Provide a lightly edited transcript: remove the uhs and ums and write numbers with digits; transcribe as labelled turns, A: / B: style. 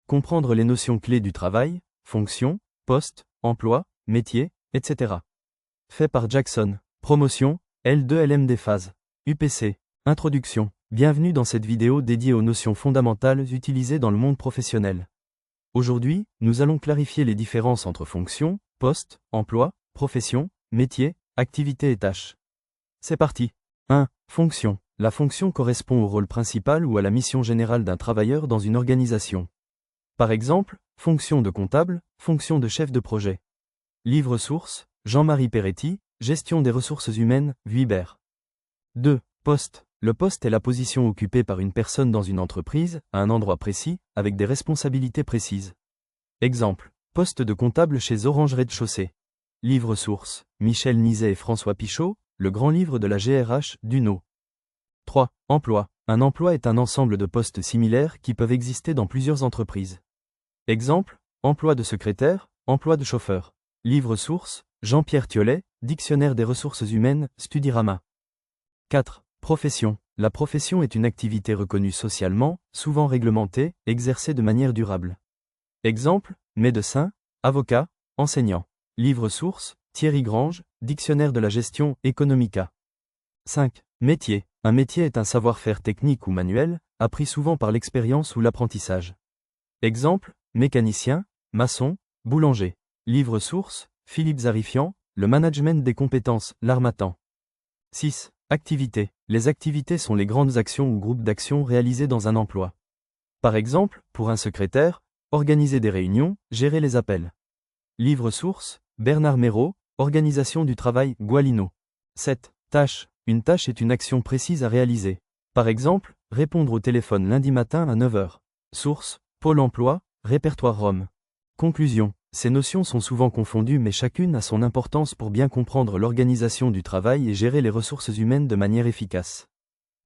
A: Comprendre les notions clés du travail, fonction, poste, emploi, métier, etc. Fait par Jackson. Promotion, L2LM des phases. UPC. Introduction. Bienvenue dans cette vidéo dédiée aux notions fondamentales utilisées dans le monde professionnel. Aujourd'hui, nous allons clarifier les différences entre fonction, poste, emploi, profession, métier, activité et tâches. C'est parti. 1. Fonction. La fonction correspond au rôle principal ou à la mission générale d'un travailleur dans une organisation. Par exemple, fonction de comptable, fonction de chef de projet. Livre source, Jean-Marie Peretti, Gestion des ressources humaines, Vuibert. 2. Poste. Le poste est la position occupée par une personne dans une entreprise, à un endroit précis, avec des responsabilités précises. Exemple. Poste de comptable chez Orange Rez-de-Chaussée. Livre source, Michel Nizet et François Pichot, Le grand livre de la GRH, Duno. 3. Emploi. Un emploi est un ensemble de postes similaires qui peuvent exister dans plusieurs entreprises. Exemple, emploi de secrétaire, emploi de chauffeur. Livre source, Jean-Pierre Thiollet, Dictionnaire des ressources humaines, Studirama. 4. Profession. La profession est une activité reconnue socialement, souvent réglementée, exercée de manière durable. Exemple, médecin, avocat, enseignant. Livre source, Thierry Grange, Dictionnaire de la gestion, Economica. 5. Métier. Un métier est un savoir-faire technique ou manuel, appris souvent par l'expérience ou l'apprentissage. Exemple, mécanicien, maçon, boulanger. Livre source, Philippe Zarifian, Le management des compétences, l'Harmattan. 6. Activités. Les activités sont les grandes actions ou groupes d'actions réalisés dans un emploi. Par exemple, pour un secrétaire, organiser des réunions, gérer les appels. Livre source, Bernard Méraud, Organisation du travail, Gualino. 7. Tâche. Une tâche est une action précise à réaliser. Par exemple, répondre au téléphone lundi matin à 9h. Source, Pôle emploi, Répertoire Rome. Conclusion. Ces notions sont souvent confondues mais chacune a son importance pour bien comprendre l'organisation du travail et gérer les ressources humaines de manière efficace.